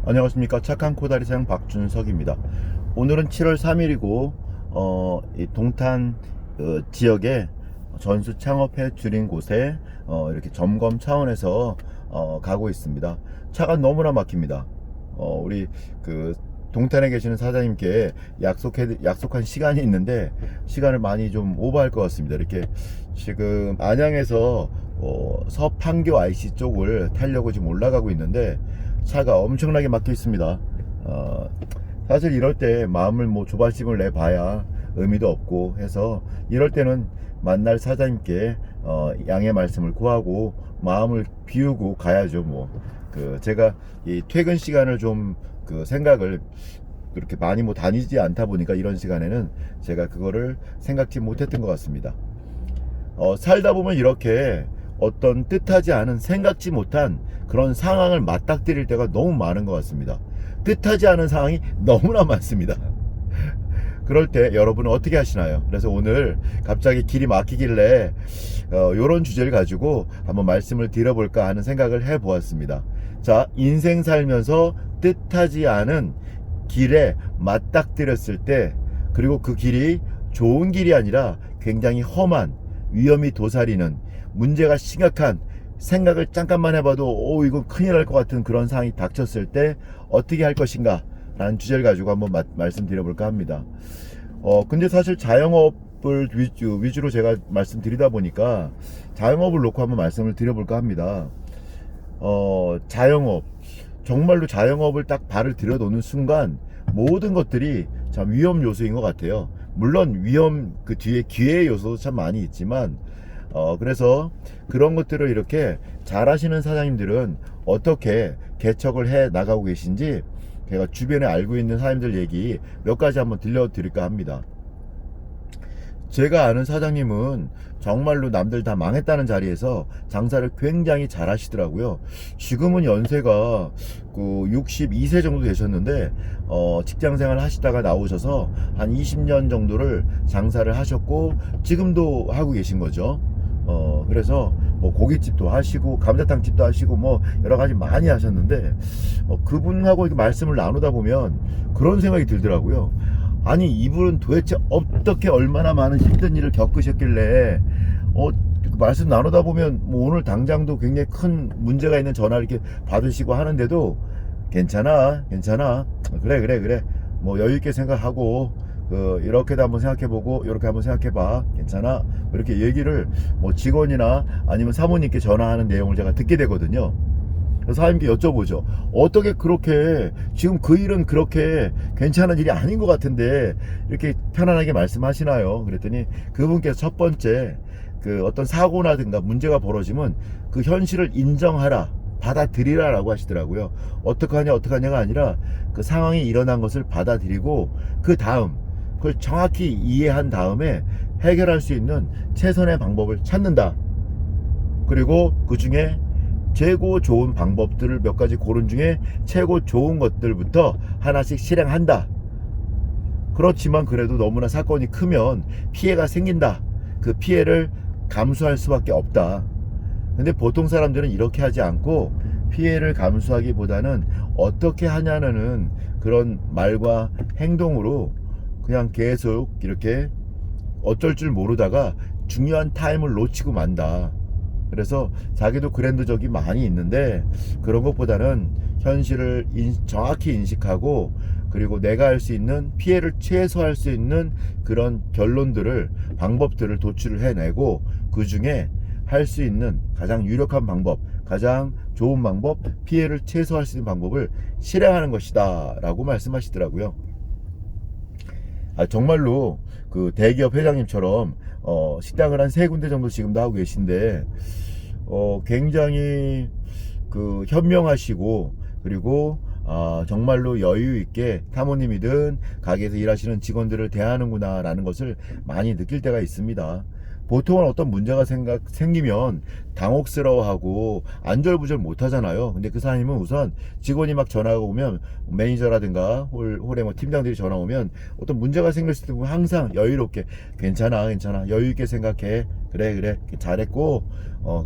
안녕하십니까. 착한 코다리 사장 박준석입니다. 오늘은 7월 3일이고 이 동탄 지역에 전수 창업해 줄인 곳에 이렇게 점검 차원에서 가고 있습니다. 차가 너무나 막힙니다. 우리 그 동탄에 계시는 사장님께 약속한 시간이 있는데 시간을 많이 좀 오버할 것 같습니다. 이렇게 지금 안양에서 서판교 IC 쪽을 타려고 지금 올라가고 있는데 차가 엄청나게 막혀 있습니다. 사실 이럴 때 마음을 조바심을 내봐야 의미도 없고 해서 이럴 때는 만날 사장님께 양해 말씀을 구하고 마음을 비우고 가야죠. 제가 이 퇴근 시간을 좀 생각을 그렇게 많이 다니지 않다 보니까 이런 시간에는 제가 그거를 생각지 못했던 것 같습니다. 살다 보면 이렇게 어떤 뜻하지 않은 생각지 못한 그런 상황을 맞닥뜨릴 때가 너무 많은 것 같습니다. 뜻하지 않은 상황이 너무나 많습니다. 그럴 때 여러분은 어떻게 하시나요? 그래서 오늘 갑자기 길이 막히길래 요런 주제를 가지고 한번 말씀을 드려볼까 하는 생각을 해보았습니다. 자, 인생 살면서 뜻하지 않은 길에 맞닥뜨렸을 때, 그리고 그 길이 좋은 길이 아니라 굉장히 험한, 위험이 도사리는, 문제가 심각한, 생각을 잠깐만 해봐도 이거 큰일 날 것 같은 그런 상황이 닥쳤을 때 어떻게 할 것인가 라는 주제를 가지고 한번 말씀드려볼까 합니다. 근데 사실 자영업을 위주로 제가 말씀드리다 보니까 자영업을 놓고 한번 말씀을 드려볼까 합니다. 자영업, 정말로 자영업을 딱 발을 들여놓는 순간 모든 것들이 참 위험 요소인 것 같아요. 물론 위험 그 뒤에 기회 요소도 참 많이 있지만 그래서 그런 것들을 이렇게 잘 하시는 사장님들은 어떻게 개척을 해 나가고 계신지 제가 주변에 알고 있는 사장님들 얘기 몇 가지 한번 들려드릴까 합니다. 제가 아는 사장님은 정말로 남들 다 망했다는 자리에서 장사를 굉장히 잘 하시더라고요. 지금은 연세가 62세 정도 되셨는데 직장생활 하시다가 나오셔서 한 20년 정도를 장사를 하셨고 지금도 하고 계신 거죠. 그래서 고깃집도 하시고 감자탕집도 하시고 여러 가지 많이 하셨는데 그분하고 이렇게 말씀을 나누다 보면 그런 생각이 들더라고요. 아니, 이분은 도대체 어떻게 얼마나 많은 힘든 일을 겪으셨길래 말씀 나누다 보면 오늘 당장도 굉장히 큰 문제가 있는 전화를 이렇게 받으시고 하는데도 괜찮아 그래 여유 있게 생각하고 이렇게도 한번 생각해보고 이렇게 한번 생각해봐, 괜찮아, 이렇게 얘기를 직원이나 아니면 사모님께 전화하는 내용을 제가 듣게 되거든요. 그래서 사장님께 여쭤보죠. 어떻게 그렇게 지금 그 일은 그렇게 괜찮은 일이 아닌 것 같은데 이렇게 편안하게 말씀하시나요? 그랬더니 그분께서 첫 번째 어떤 사고나든가 문제가 벌어지면 그 현실을 인정하라, 받아들이라 라고 하시더라고요. 어떡하냐가 아니라 그 상황이 일어난 것을 받아들이고 그 다음 그걸 정확히 이해한 다음에 해결할 수 있는 최선의 방법을 찾는다. 그리고 그 중에 최고 좋은 방법들을 몇 가지 고른 중에 최고 좋은 것들부터 하나씩 실행한다. 그렇지만 그래도 너무나 사건이 크면 피해가 생긴다. 그 피해를 감수할 수밖에 없다. 근데 보통 사람들은 이렇게 하지 않고 피해를 감수하기보다는 어떻게 하냐는 그런 말과 행동으로 그냥 계속 이렇게 어쩔 줄 모르다가 중요한 타임을 놓치고 만다. 그래서 자기도 그랜드 적이 많이 있는데 그런 것보다는 현실을 정확히 인식하고 그리고 내가 할 수 있는 피해를 최소화할 수 있는 그런 결론들을, 방법들을 도출을 해내고 그 중에 할 수 있는 가장 유력한 방법, 가장 좋은 방법, 피해를 최소화할 수 있는 방법을 실행하는 것이다 라고 말씀하시더라고요. 정말로 대기업 회장님처럼 식당을 한 3군데 정도 지금도 하고 계신데 굉장히 현명하시고 그리고 정말로 여유 있게 사모님이든 가게에서 일하시는 직원들을 대하는구나 라는 것을 많이 느낄 때가 있습니다. 보통은 어떤 문제가 생기면 당혹스러워하고 안절부절 못하잖아요. 근데 그 사장님은 우선 직원이 막 전화가 오면, 매니저라든가 홀에 팀장들이 전화 오면 어떤 문제가 생길 때 항상 여유롭게 괜찮아 여유 있게 생각해, 그래 잘했고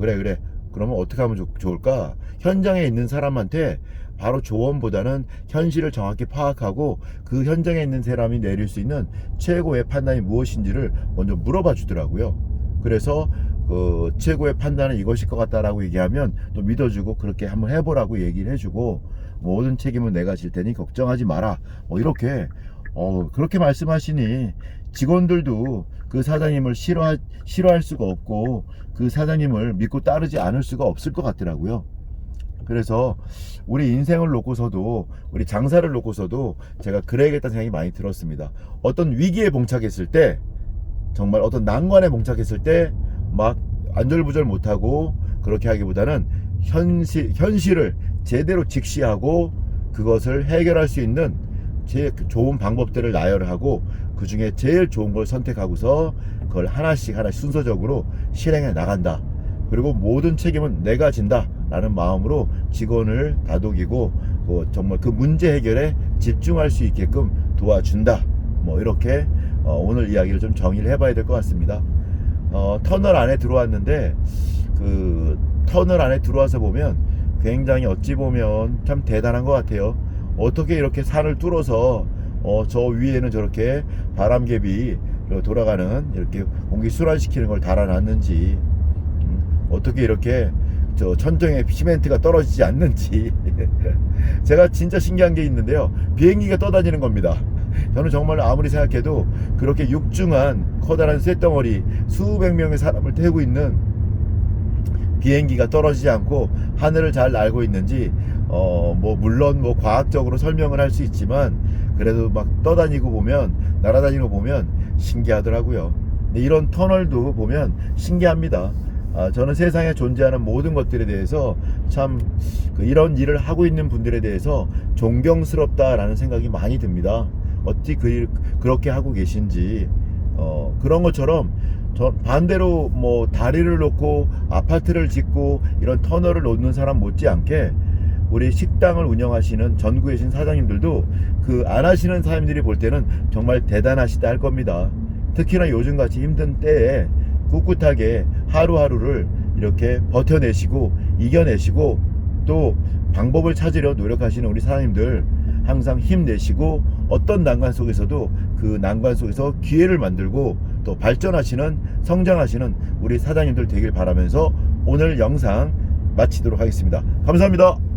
그래 그러면 어떻게 하면 좋을까, 현장에 있는 사람한테 바로 조언보다는 현실을 정확히 파악하고 그 현장에 있는 사람이 내릴 수 있는 최고의 판단이 무엇인지를 먼저 물어봐 주더라고요. 그래서 그 최고의 판단은 이것일 것 같다라고 얘기하면 또 믿어주고 그렇게 한번 해보라고 얘기를 해주고, 모든 책임은 내가 질 테니 걱정하지 마라, 뭐 이렇게 그렇게 말씀하시니 직원들도 그 사장님을 싫어할 수가 없고 그 사장님을 믿고 따르지 않을 수가 없을 것 같더라고요. 그래서 우리 인생을 놓고서도, 우리 장사를 놓고서도 제가 그래야겠다는 생각이 많이 들었습니다. 어떤 위기에 봉착했을 때, 정말 어떤 난관에 봉착했을 때 막 안절부절 못하고 그렇게 하기보다는 현실을 제대로 직시하고 그것을 해결할 수 있는 제일 좋은 방법들을 나열하고 그 중에 제일 좋은 걸 선택하고서 그걸 하나씩 순서적으로 실행해 나간다. 그리고 모든 책임은 내가 진다 라는 마음으로 직원을 다독이고 정말 그 문제 해결에 집중할 수 있게끔 도와준다. 뭐 이렇게 오늘 이야기를 좀 정리를 해봐야 될 것 같습니다. 터널 안에 들어왔는데 그 터널 안에 들어와서 보면 굉장히 어찌 보면 참 대단한 것 같아요. 어떻게 이렇게 산을 뚫어서 저 위에는 저렇게 바람개비 돌아가는 이렇게 공기 순환시키는 걸 달아놨는지, 어떻게 이렇게 저 천정에 시멘트가 떨어지지 않는지 제가 진짜 신기한 게 있는데요. 비행기가 떠다니는 겁니다. 저는 정말 아무리 생각해도 그렇게 육중한 커다란 쇳덩어리 수백 명의 사람을 태우고 있는 비행기가 떨어지지 않고 하늘을 잘 날고 있는지 물론 과학적으로 설명을 할 수 있지만 그래도 막 떠다니고 보면, 날아다니는 거 보면 신기하더라고요. 근데 이런 터널도 보면 신기합니다. 저는 세상에 존재하는 모든 것들에 대해서 참 이런 일을 하고 있는 분들에 대해서 존경스럽다라는 생각이 많이 듭니다. 어찌 그렇게 하고 계신지. 그런 것처럼 반대로 다리를 놓고 아파트를 짓고 이런 터널을 놓는 사람 못지않게 우리 식당을 운영하시는 전국에 계신 사장님들도 그 안 하시는 사람들이 볼 때는 정말 대단하시다 할 겁니다. 특히나 요즘같이 힘든 때에 꿋꿋하게 하루하루를 이렇게 버텨내시고 이겨내시고 또 방법을 찾으려 노력하시는 우리 사장님들, 항상 힘내시고 어떤 난관 속에서도 그 난관 속에서 기회를 만들고 또 발전하시는, 성장하시는 우리 사장님들 되길 바라면서 오늘 영상 마치도록 하겠습니다. 감사합니다.